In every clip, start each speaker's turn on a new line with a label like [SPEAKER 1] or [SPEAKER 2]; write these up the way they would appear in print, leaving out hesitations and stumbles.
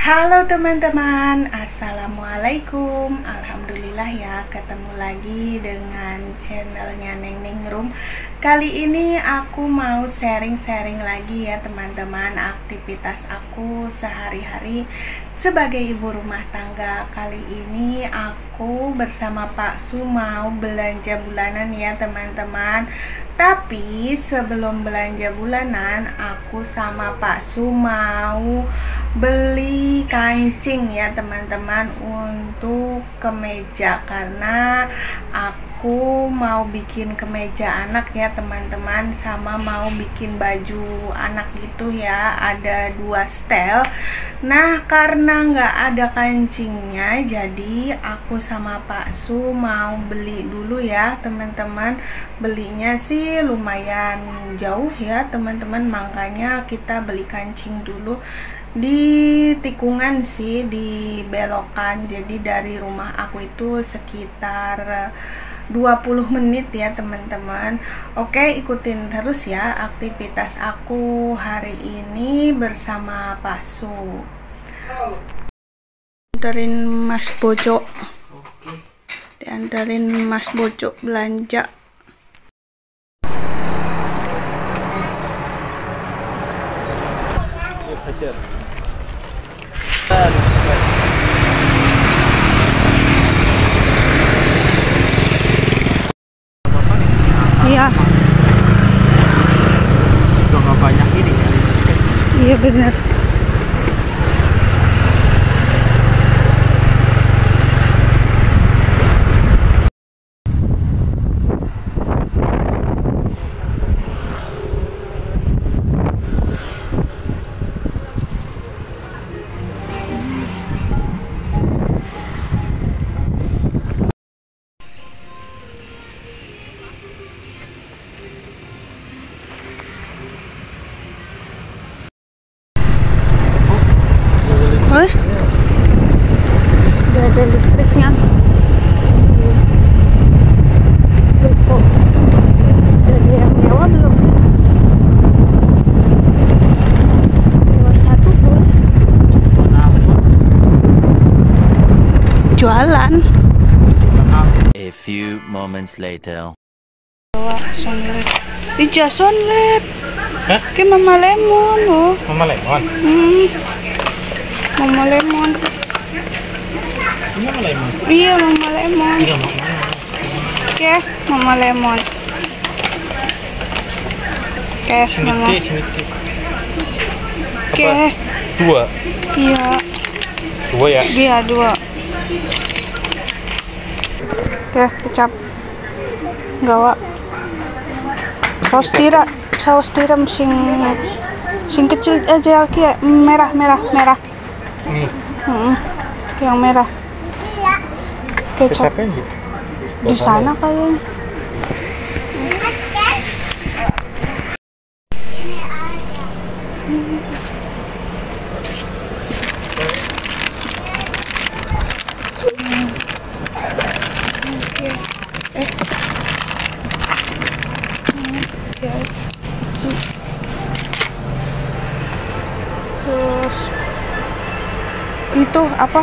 [SPEAKER 1] Halo teman-teman, assalamualaikum. Alhamdulillah ya, ketemu lagi dengan channelnya Neng Ningrum. Kali ini aku mau sharing-sharing lagi ya teman-teman, aktivitas aku sehari-hari sebagai ibu rumah tangga. Kali ini aku bersama Pak Su mau belanja bulanan ya teman-teman. Tapi sebelum belanja bulanan, aku sama Pak Su mau beli kancing ya teman-teman untuk kemeja, karena aku mau bikin kemeja anak ya teman-teman, sama mau bikin baju anak gitu ya, ada 2 setel. Nah karena nggak ada kancingnya, jadi aku sama Pak Su mau beli dulu ya teman-teman. Belinya sih lumayan jauh ya teman-teman, makanya kita beli kancing dulu di tikungan sih, di belokan. Jadi dari rumah aku itu sekitar 20 menit ya teman-teman. Oke, ikutin terus ya aktivitas aku hari ini bersama Pak Su. Diantarin Mas Bojo, diantarin Mas Bojo belanja. Iya.
[SPEAKER 2] Udah nggak banyak ini ya.
[SPEAKER 1] Iya benar. Mas, udah ada listriknya. Kok dari yang nyewa belum? Nyewa 1 pun. Jualan.
[SPEAKER 3] A few moments later.
[SPEAKER 1] Bawa sonlet. Ija sonlet.
[SPEAKER 2] Hah?
[SPEAKER 1] Ke Mama Lemon loh.
[SPEAKER 2] Mama Lemon.
[SPEAKER 1] Mama Lemon.
[SPEAKER 2] Ini Mama Lemon.
[SPEAKER 1] Iya Mama Lemon.
[SPEAKER 2] Iya Mama Lemon.
[SPEAKER 1] Oke, Mama Lemon. Oke, Mama.
[SPEAKER 2] Simiti.
[SPEAKER 1] Oke.
[SPEAKER 2] 2.
[SPEAKER 1] Iya.
[SPEAKER 2] 2 ya.
[SPEAKER 1] Iya 2. Oke, kecap. Gawa. Saus tiram sing kecil aja kayak merah.
[SPEAKER 2] Ini.
[SPEAKER 1] Yang merah. Kecap
[SPEAKER 2] Kecapnya
[SPEAKER 1] di sana kayaknya. Terus itu apa,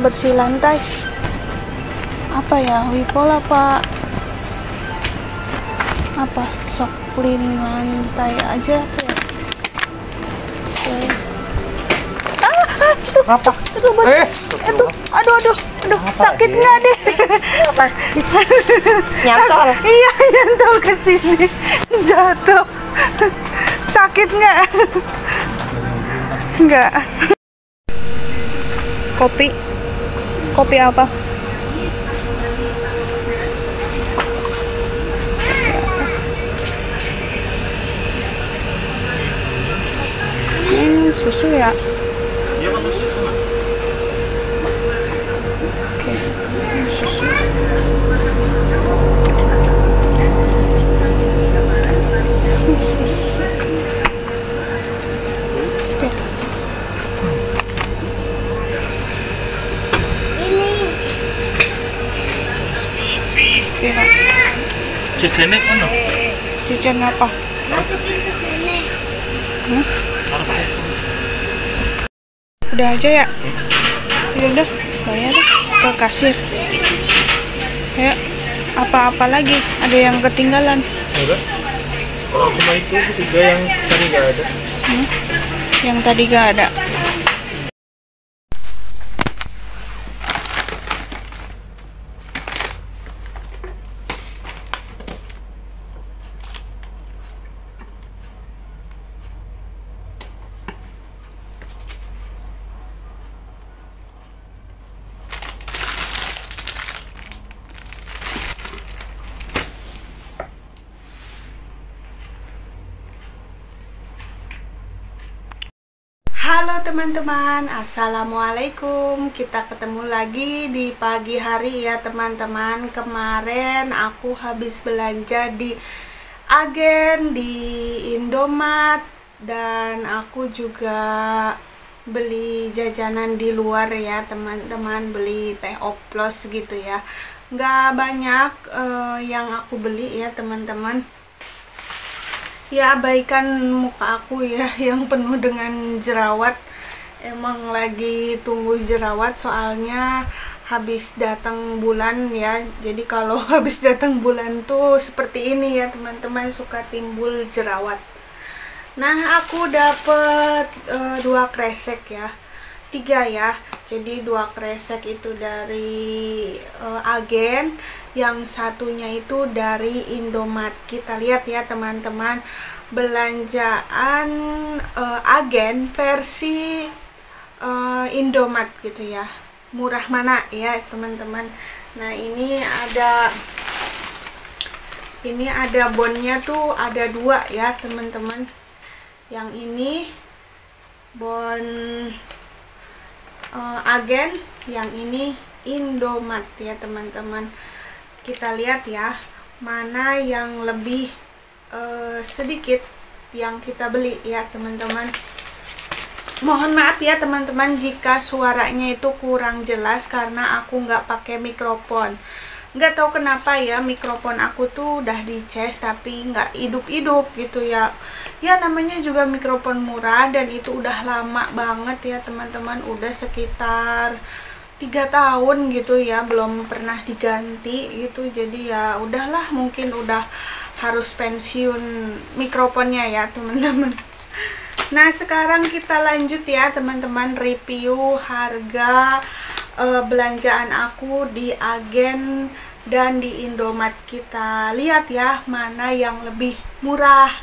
[SPEAKER 1] bersih lantai apa ya, wipol apa sok cleaning lantai aja apa ya. Itu
[SPEAKER 2] Apa?
[SPEAKER 1] itu itu aduh sakit nggak deh?
[SPEAKER 4] Nyantol.
[SPEAKER 1] Iya, nyantol ke sini, jatuh. Sakit nggak? Nggak. Kopi apa? Susu ya. Oke, susu.
[SPEAKER 2] Jajanan ono.
[SPEAKER 1] Jajan apa? Udah aja ya. Ya udah, bayar ke kasir. Ya, apa-apa lagi? Ada yang ketinggalan?
[SPEAKER 2] Enggak. Oh, cuma itu 3 yang tadi nggak ada.
[SPEAKER 1] Yang tadi gak ada. Halo teman-teman, assalamualaikum. Kita ketemu lagi di pagi hari ya teman-teman. Kemarin aku habis belanja di Agen, di Indomaret, dan aku juga beli jajanan di luar ya teman-teman. Beli teh oplos gitu ya. Nggak banyak yang aku beli ya teman-teman. Ya, abaikan muka aku ya yang penuh dengan jerawat. Emang lagi tunggu jerawat soalnya habis datang bulan ya. Jadi kalau habis datang bulan tuh seperti ini ya teman-teman, suka timbul jerawat. Nah, aku dapet 2 kresek ya, 3 ya. Jadi 2 kresek itu dari Agen, yang satunya itu dari Indomaret. Kita lihat ya teman-teman, belanjaan Agen versi Indomaret gitu ya, murah mana ya teman-teman. Nah, ini ada bonnya tuh, ada 2 ya teman-teman. Yang ini bon Agen, yang ini Indomaret ya teman-teman. Kita lihat ya, mana yang lebih sedikit yang kita beli ya teman-teman. Mohon maaf ya teman-teman jika suaranya itu kurang jelas karena aku nggak pakai mikrofon. Nggak tahu kenapa ya, mikrofon aku tuh udah dicas tapi nggak hidup-hidup gitu ya. Ya namanya juga mikrofon murah, dan itu udah lama banget ya teman-teman, udah sekitar 3 tahun gitu ya, belum pernah diganti gitu. Jadi ya udahlah, mungkin udah harus pensiun mikrofonnya ya teman-teman. Nah, sekarang kita lanjut ya teman-teman, review harga belanjaan aku di Agen dan di Indomaret. Kita lihat ya mana yang lebih murah.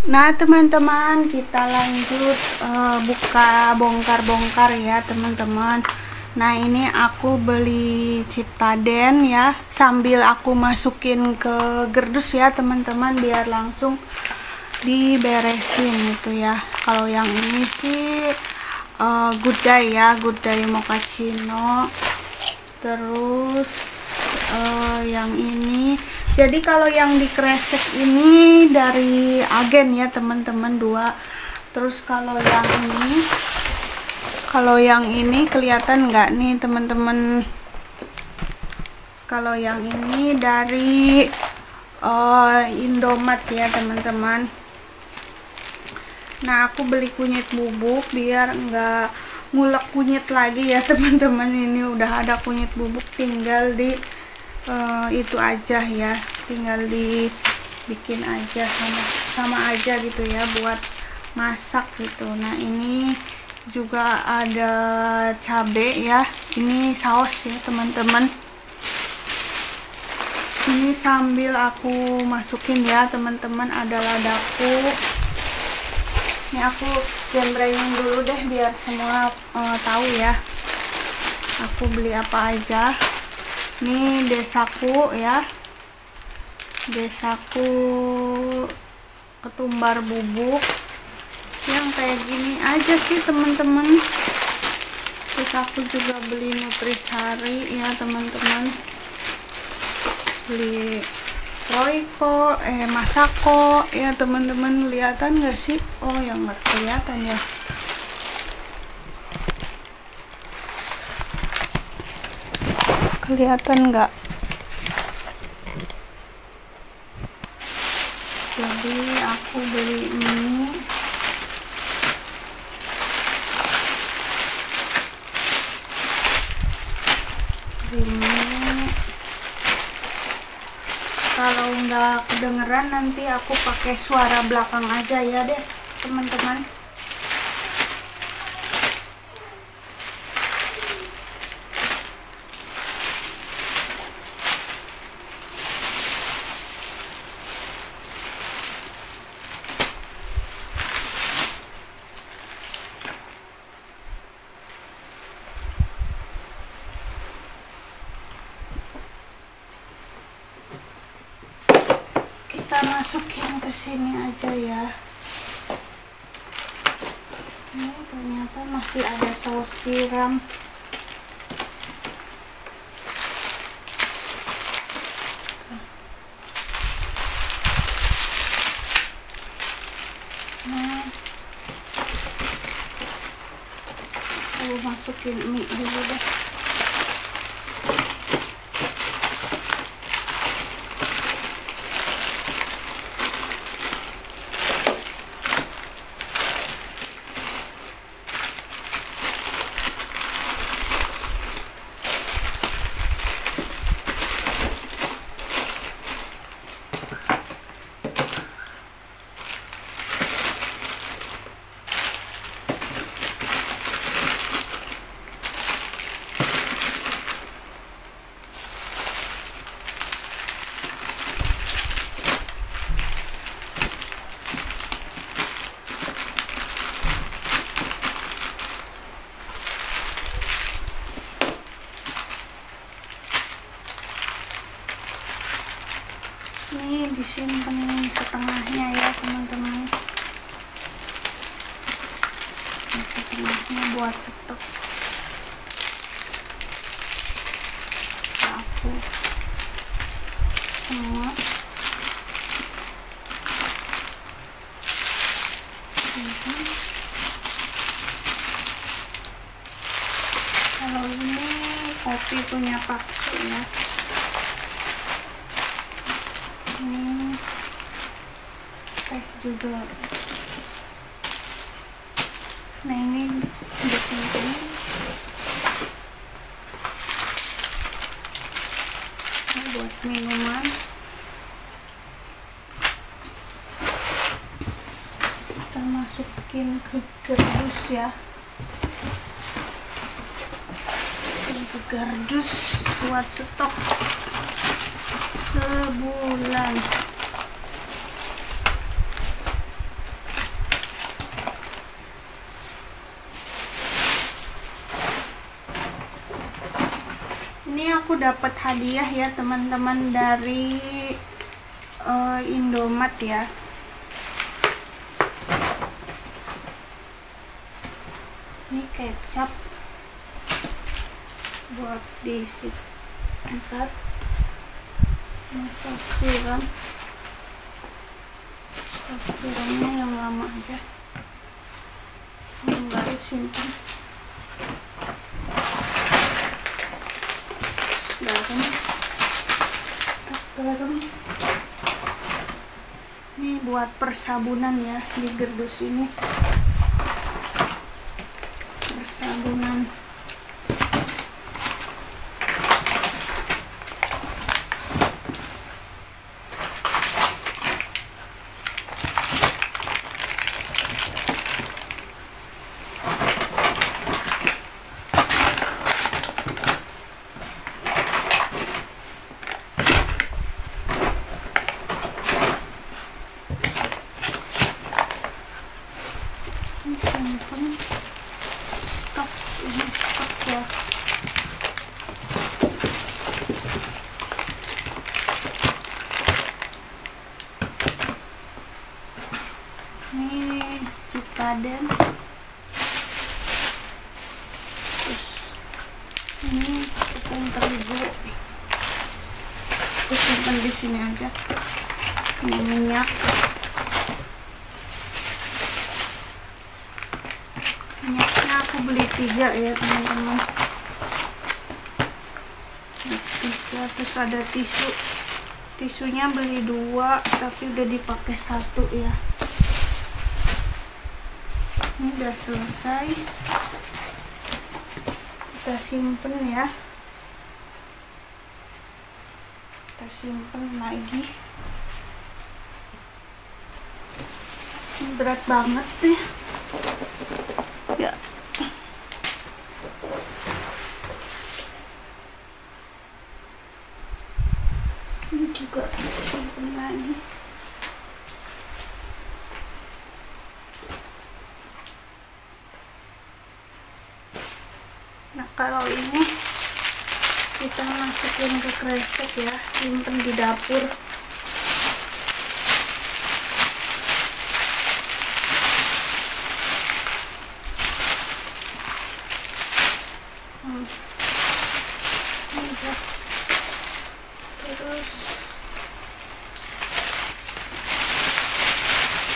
[SPEAKER 1] Nah teman-teman, kita lanjut buka bongkar-bongkar ya teman-teman. Nah, ini aku beli Ciptaden ya, sambil aku masukin ke gerdus ya teman-teman, biar langsung diberesin gitu ya. Kalau yang ini sih Good Day ya, Good Day mochaccino. Terus yang ini, jadi kalau yang di kresek ini dari Agen ya teman-teman, 2. Terus kalau yang ini kelihatan nggak nih teman-teman? Kalau yang ini dari Indomaret ya teman-teman. Nah, aku beli kunyit bubuk biar nggak ngulek kunyit lagi ya teman-teman. Ini udah ada kunyit bubuk, tinggal di itu aja ya, tinggal dibikin aja, sama aja gitu ya buat masak gitu. Nah, ini juga ada cabe ya, ini saus ya teman-teman. Ini sambil aku masukin ya teman-teman, ada ladaku. Ini aku jembrengin dulu deh biar semua tahu ya aku beli apa aja. Ini desaku ya, desaku ketumbar bubuk yang kayak gini aja sih teman-teman. Terus aku juga beli Nutrisari ya teman-teman, beli Royco, Masako ya teman-teman. Kelihatan nggak sih? Oh, yang nggak kelihatan ya. Kelihatan nggak? Jadi aku beli ini Ini kalau nggak kedengeran nanti aku pakai suara belakang aja ya deh teman-teman. Kita masukin ke sini aja ya. Ini ternyata masih ada saus tiram. Nah, aku masukin mie dulu deh. Ini disimpan setengahnya ya teman-teman. Setengahnya buat stok. Aku semua. Kalau ini kopi punya Paksu ya. Ini teh juga. Nah ini disimpan. Ini buat minuman. Kita masukin ke gardus ya. Masukin ke gardus buat stok sebulan. Ini aku dapat hadiah ya teman-teman dari Indomaret ya. Ini kecap buat diisi. Ntar saus tiram. Saus tiramnya yang lama aja. Yang baru simpan. Garam. Stok garam. Ini buat persabunan ya di gardus ini. Persabunan. Simpan stok, ini stok ya. Ini Citaden. Terus ini tepung terigu. Terus simpan di sini aja. Ini minyak. Minyaknya aku beli 3 ya teman-teman. 3. Terus ada tisu. Tisunya beli 2 tapi udah dipakai 1 ya. Ini udah selesai. Kita simpen ya. simpen lagi. Ini berat banget nih ya. Ini juga simpen lagi. Nah, kalau ini kita masukin ke kresek ya, simpen di dapur. Terus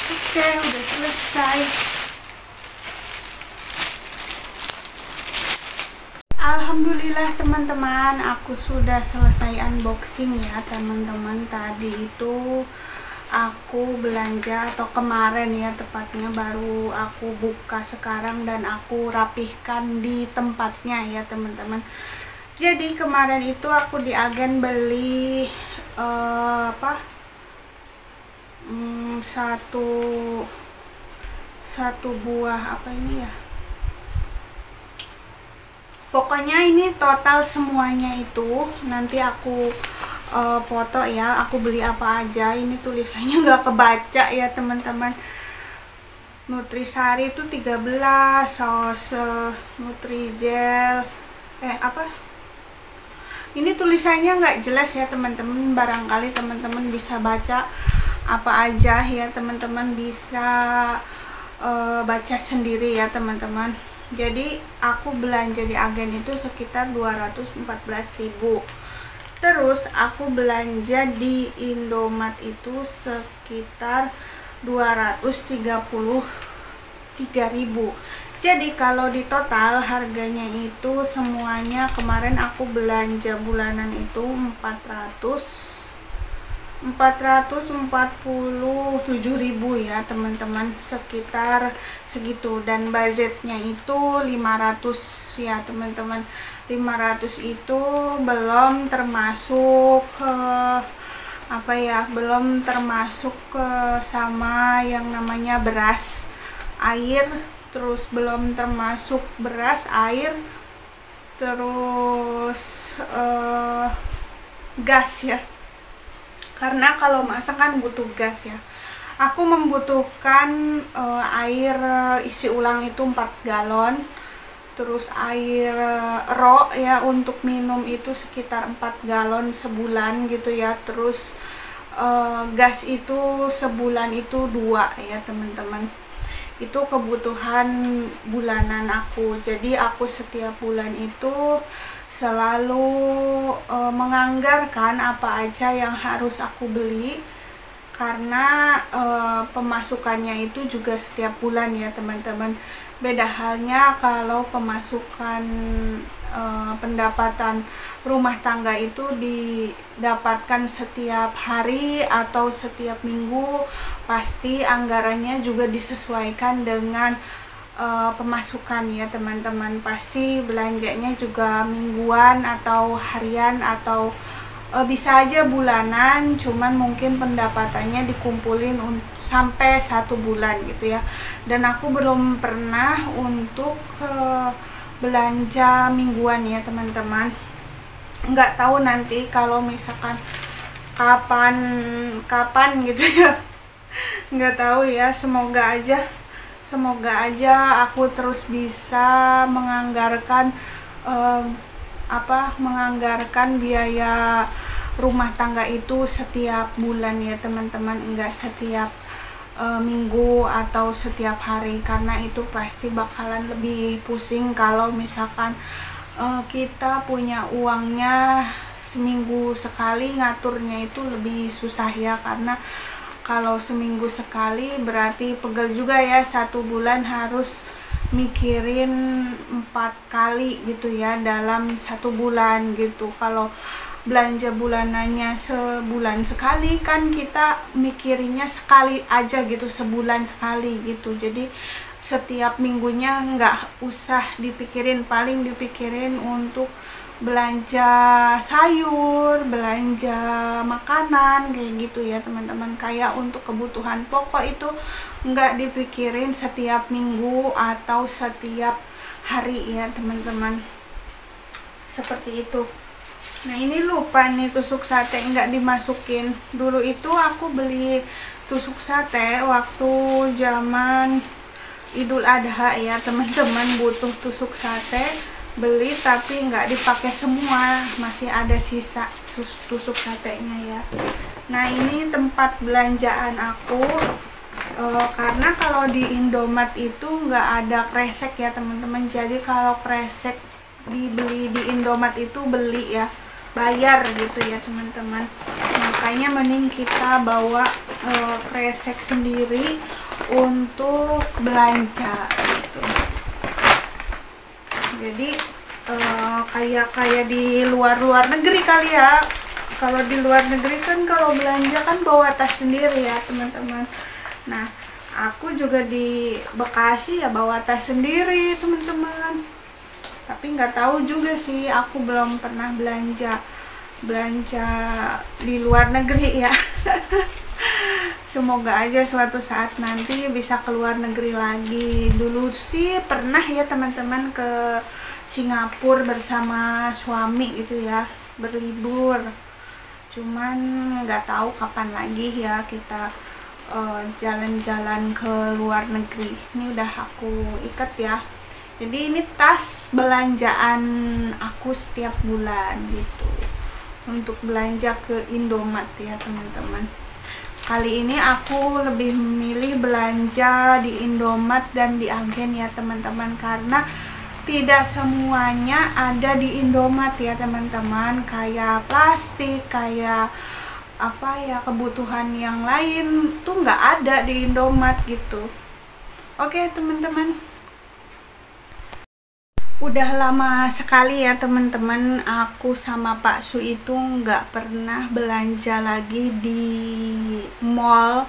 [SPEAKER 1] oke, udah selesai. Alhamdulillah teman-teman, aku sudah selesai unboxing ya teman-teman. Tadi itu aku belanja, atau kemarin ya tepatnya, baru aku buka sekarang dan aku rapihkan di tempatnya ya teman-teman. Jadi kemarin itu aku di agen beli satu buah apa ini ya, pokoknya ini total semuanya itu nanti aku foto ya, aku beli apa aja. Ini tulisannya nggak kebaca ya teman-teman. Nutrisari itu 13, saus Nutrijel, ini tulisannya nggak jelas ya teman-teman. Barangkali teman-teman bisa baca apa aja ya, teman-teman bisa baca sendiri ya teman-teman. Jadi aku belanja di agen itu sekitar 214.000. Terus aku belanja di Indomaret itu sekitar 233.000. Jadi kalau di total harganya itu semuanya kemarin aku belanja bulanan itu 447.000 ya teman-teman, sekitar segitu. Dan budgetnya itu 500 ya teman-teman. 500 itu belum termasuk belum termasuk sama yang namanya beras, air, terus belum termasuk beras, air, terus gas ya, karena kalau masak kan butuh gas ya. Aku membutuhkan air isi ulang itu 4 galon, terus air ro ya untuk minum itu sekitar 4 galon sebulan gitu ya. Terus gas itu sebulan itu 2 ya teman-teman. Itu kebutuhan bulanan aku. Jadi aku setiap bulan itu selalu menganggarkan apa aja yang harus aku beli, karena pemasukannya itu juga setiap bulan ya teman-teman. Beda halnya kalau pemasukan pendapatan rumah tangga itu didapatkan setiap hari atau setiap minggu, pasti anggarannya juga disesuaikan dengan pemasukan ya teman-teman. Pasti belanjanya juga mingguan atau harian atau bisa aja bulanan, cuman mungkin pendapatannya dikumpulin sampai 1 bulan gitu ya. Dan aku belum pernah untuk belanja mingguan ya teman-teman. Nggak tahu nanti kalau misalkan kapan gitu ya, nggak tahu ya. Semoga aja aku terus bisa menganggarkan menganggarkan biaya rumah tangga itu setiap bulan ya teman-teman, enggak setiap minggu atau setiap hari, karena itu pasti bakalan lebih pusing kalau misalkan kita punya uangnya seminggu sekali, ngaturnya itu lebih susah ya. Karena kalau seminggu sekali berarti pegel juga ya, 1 bulan harus mikirin 4 kali gitu ya dalam 1 bulan gitu. Kalau belanja bulanannya sebulan sekali kan kita mikirinnya sekali aja gitu, sebulan sekali gitu. Jadi setiap minggunya nggak usah dipikirin, paling dipikirin untuk belanja sayur, belanja makanan kayak gitu ya teman-teman. Kayak untuk kebutuhan pokok itu nggak dipikirin setiap minggu atau setiap hari ya teman-teman, seperti itu. Nah ini lupa nih tusuk sate nggak dimasukin. Dulu itu aku beli tusuk sate waktu zaman Idul Adha ya teman-teman, butuh tusuk sate, beli tapi nggak dipakai semua, masih ada sisa tusuk satenya ya. Nah ini tempat belanjaan aku, karena kalau di Indomaret itu nggak ada kresek ya teman-teman. Jadi kalau kresek dibeli di Indomaret itu beli ya, bayar gitu ya teman-teman. Makanya mending kita bawa kresek sendiri untuk belanja gitu. Jadi kayak di luar negeri kali ya. Kalau di luar negeri kan kalau belanja kan bawa tas sendiri ya teman-teman. Nah aku juga di Bekasi ya bawa tas sendiri teman-teman. Tapi nggak tahu juga sih, aku belum pernah belanja di luar negeri ya. Semoga aja suatu saat nanti bisa ke luar negeri lagi. Dulu sih pernah ya teman-teman ke Singapura bersama suami gitu ya, berlibur. Cuman nggak tahu kapan lagi ya kita jalan-jalan ke luar negeri. Ini udah aku ikat ya. Jadi ini tas belanjaan aku setiap bulan gitu, untuk belanja ke Indomaret ya teman-teman. Kali ini aku lebih memilih belanja di Indomaret dan di Agen ya teman-teman, karena tidak semuanya ada di Indomaret ya teman-teman. Kayak plastik, kayak apa ya, kebutuhan yang lain tuh nggak ada di Indomaret gitu. Oke teman-teman, udah lama sekali ya teman-teman aku sama Pak Su itu nggak pernah belanja lagi di mall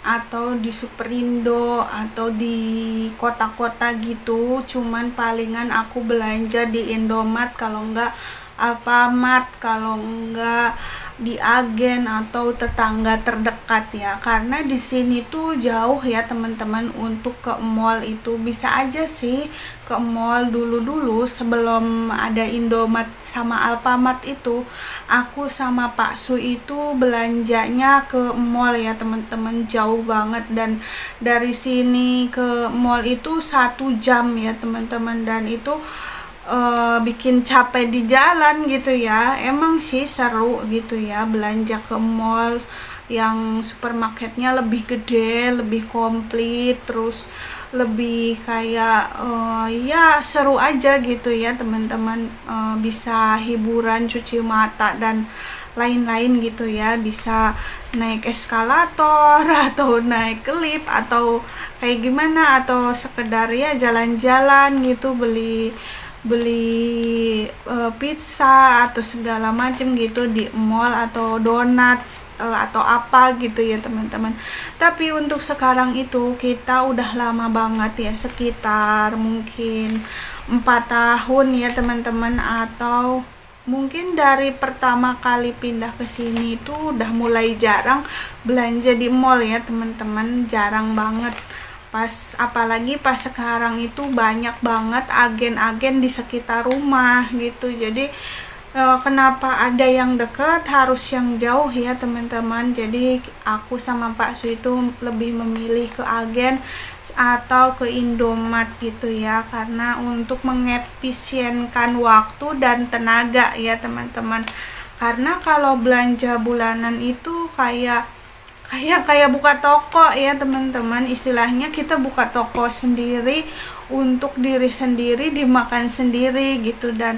[SPEAKER 1] atau di Superindo atau di kota-kota gitu. Cuman palingan aku belanja di Indomaret, kalau nggak Alfamart, kalau nggak di Agen atau tetangga terdekat ya. Karena di sini tuh jauh ya teman-teman, untuk ke mall itu bisa aja sih ke mall dulu sebelum ada Indomaret sama Alfamart itu, aku sama Pak Su itu belanjanya ke mall ya teman-teman, jauh banget. Dan dari sini ke mall itu 1 jam ya teman-teman, dan itu bikin capek di jalan gitu ya. Emang sih seru gitu ya belanja ke mall yang supermarketnya lebih gede, lebih komplit, terus lebih kayak ya seru aja gitu ya teman-teman. Bisa hiburan, cuci mata dan lain-lain gitu ya, bisa naik eskalator atau naik lift atau kayak gimana, atau sekedar ya jalan-jalan gitu, beli pizza atau segala macam gitu di mall, atau donat atau apa gitu ya teman-teman. Tapi untuk sekarang itu kita udah lama banget ya, sekitar mungkin 4 tahun ya teman-teman, atau mungkin dari pertama kali pindah ke sini itu udah mulai jarang belanja di mall ya teman-teman, jarang banget. Apalagi pas sekarang itu banyak banget agen-agen di sekitar rumah gitu. Jadi kenapa ada yang deket harus yang jauh ya teman-teman. Jadi aku sama Pak Su itu lebih memilih ke agen atau ke Indomaret gitu ya, karena untuk mengefisienkan waktu dan tenaga ya teman-teman. Karena kalau belanja bulanan itu kayak buka toko ya teman-teman, istilahnya kita buka toko sendiri untuk diri sendiri, dimakan sendiri gitu. Dan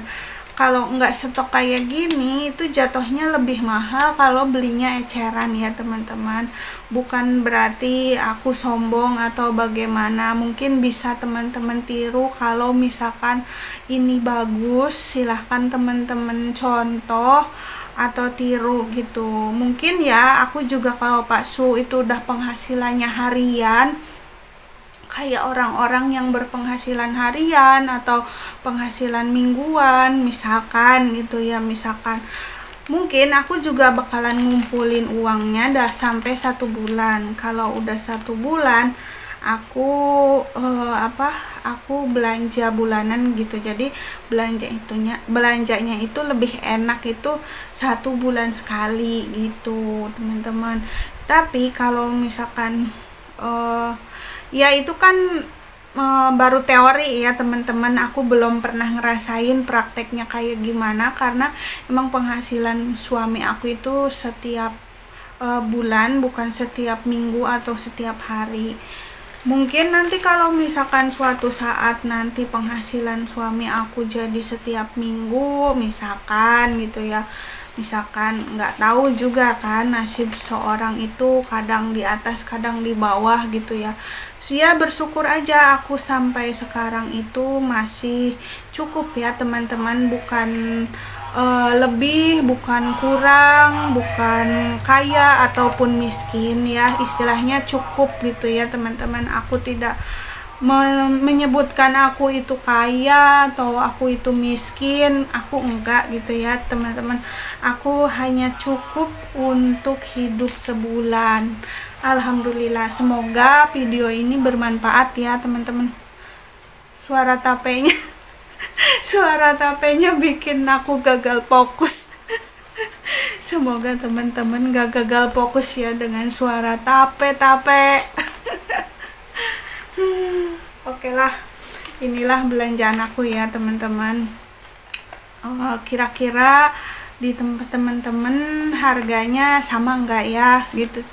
[SPEAKER 1] kalau nggak stok kayak gini itu jatuhnya lebih mahal kalau belinya eceran ya teman-teman. Bukan berarti aku sombong atau bagaimana, mungkin bisa teman-teman tiru. Kalau misalkan ini bagus, silahkan teman-teman contoh atau tiru gitu. Mungkin ya aku juga, kalau Pak Su itu udah penghasilannya harian, kayak orang-orang yang berpenghasilan harian atau penghasilan mingguan misalkan gitu ya. Misalkan mungkin aku juga bakalan ngumpulin uangnya dah sampai 1 bulan. Kalau udah 1 bulan aku aku belanja bulanan gitu. Jadi belanjanya itu lebih enak itu 1 bulan sekali gitu teman-teman. Tapi kalau misalkan ya itu kan baru teori ya teman-teman, aku belum pernah ngerasain prakteknya kayak gimana, karena emang penghasilan suami aku itu setiap bulan, bukan setiap minggu atau setiap hari. Mungkin nanti kalau misalkan suatu saat nanti penghasilan suami aku jadi setiap minggu misalkan gitu ya, misalkan nggak tahu juga kan nasib seorang itu, kadang di atas kadang di bawah gitu ya. Ya bersyukur aja aku sampai sekarang itu masih cukup ya teman-teman, bukan lebih, bukan kurang, bukan kaya ataupun miskin ya, istilahnya cukup gitu ya teman-teman. Aku tidak menyebutkan aku itu kaya atau aku itu miskin, aku enggak gitu ya teman-teman. Aku hanya cukup untuk hidup sebulan. Alhamdulillah, semoga video ini bermanfaat ya teman-teman. Suara tapenya suara tapenya bikin aku gagal fokus. Semoga teman-teman gak gagal fokus ya dengan suara tape-tape. Oke lah, inilah belanjaan aku ya teman-teman. Kira-kira di tempat teman-teman harganya sama enggak ya gitu.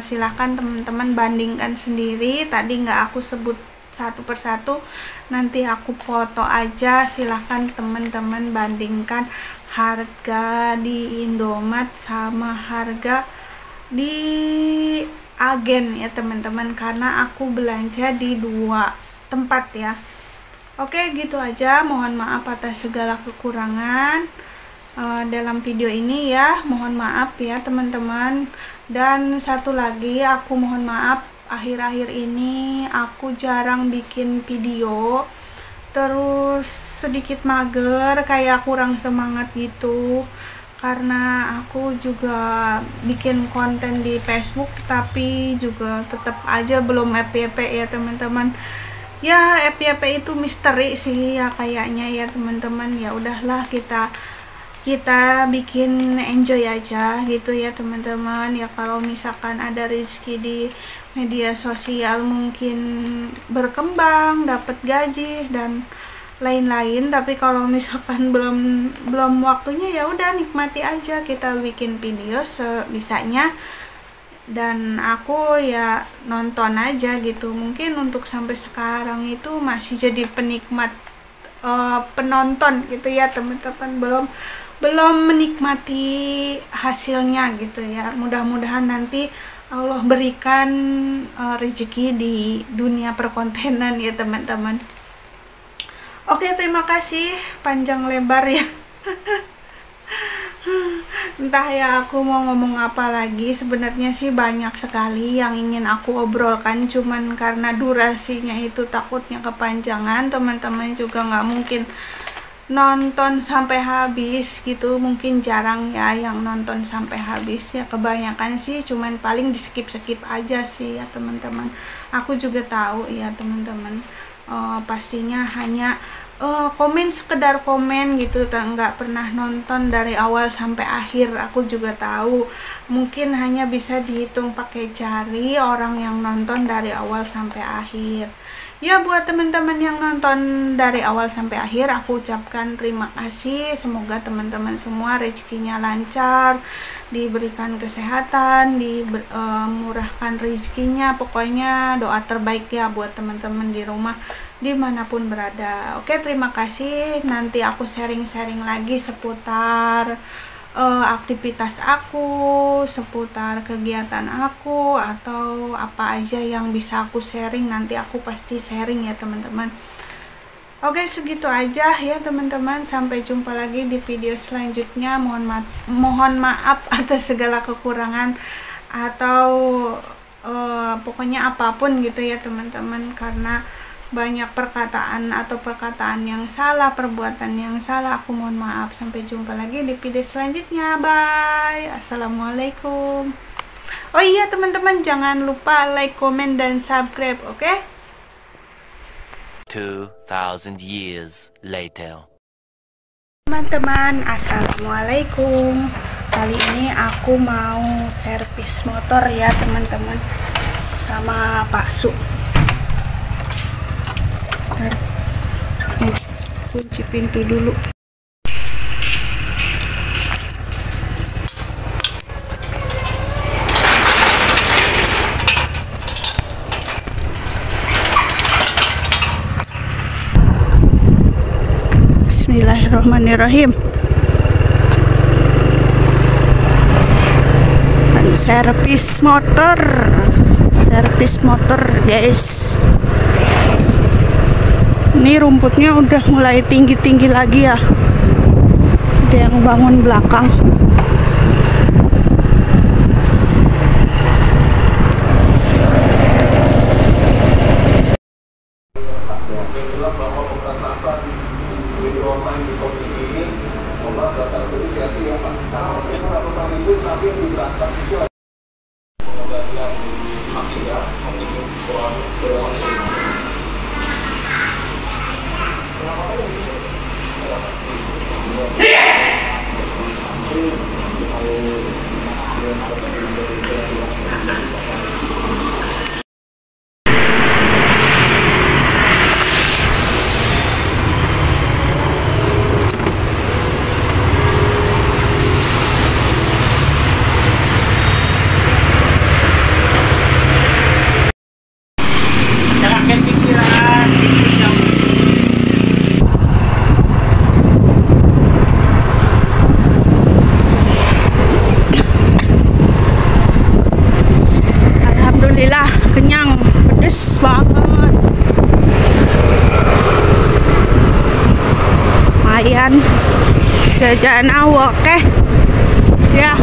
[SPEAKER 1] Silahkan teman-teman bandingkan sendiri. Tadi nggak aku sebut satu persatu, nanti aku foto aja. Silahkan teman-teman bandingkan harga di Indomaret sama harga di agen ya teman-teman, karena aku belanja di 2 tempat ya. Oke, gitu aja. Mohon maaf atas segala kekurangan dalam video ini ya. Mohon maaf ya teman-teman. Dan satu lagi, aku mohon maaf, akhir-akhir ini aku jarang bikin video, terus sedikit mager, kayak kurang semangat gitu, karena aku juga bikin konten di Facebook tapi juga tetap aja belum FYP ya teman-teman. Ya FYP itu misteri sih ya kayaknya ya teman-teman. Ya udahlah, kita bikin enjoy aja gitu ya teman-teman. Ya kalau misalkan ada rezeki di media sosial mungkin berkembang, dapat gaji dan lain-lain, tapi kalau misalkan belum waktunya ya udah nikmati aja, kita bikin video sebisanya dan aku ya nonton aja gitu. Mungkin untuk sampai sekarang itu masih jadi penikmat penonton gitu ya teman-teman, belum menikmati hasilnya gitu ya. Mudah-mudahan nanti Allah berikan rezeki di dunia perkontenan ya teman-teman. Oke, terima kasih panjang lebar ya. Entah ya aku mau ngomong apa lagi. Sebenarnya sih banyak sekali yang ingin aku obrolkan, cuman karena durasinya itu takutnya kepanjangan. Teman-teman juga nggak mungkin nonton sampai habis gitu, mungkin jarang ya yang nonton sampai habis ya. Kebanyakan sih cuman paling di skip aja sih ya teman-teman. Aku juga tahu ya teman-teman, pastinya hanya komen sekedar komen gitu, nggak pernah nonton dari awal sampai akhir. Aku juga tahu mungkin hanya bisa dihitung pakai jari orang yang nonton dari awal sampai akhir. Ya buat teman-teman yang nonton dari awal sampai akhir, aku ucapkan terima kasih. Semoga teman-teman semua rezekinya lancar, diberikan kesehatan, dimurahkan rezekinya. Pokoknya doa terbaik ya buat teman-teman di rumah dimanapun berada. Oke, terima kasih. Nanti aku sharing-sharing lagi seputar aktivitas aku, seputar kegiatan aku, atau apa aja yang bisa aku sharing, nanti aku pasti sharing ya teman-teman. Oke, segitu aja ya teman-teman. Sampai jumpa lagi di video selanjutnya. Mohon maaf atas segala kekurangan atau pokoknya apapun gitu ya teman-teman, karena banyak perkataan atau perkataan yang salah, perbuatan yang salah. Aku mohon maaf. Sampai jumpa lagi di video selanjutnya. Bye. Assalamualaikum. Oh iya teman-teman, jangan lupa like, komen, dan subscribe, oke?
[SPEAKER 3] 2,000 years later.
[SPEAKER 1] Teman-teman, assalamualaikum. Kali ini aku mau servis motor ya teman-teman, sama Pak Su. Kunci pintu dulu. Bismillahirrahmanirrahim. Servis motor guys. Ini rumputnya udah mulai tinggi-tinggi lagi ya. Ada yang bangun belakang. Alhamdulillah kenyang, pedes banget. Lumayan jajan awak ya.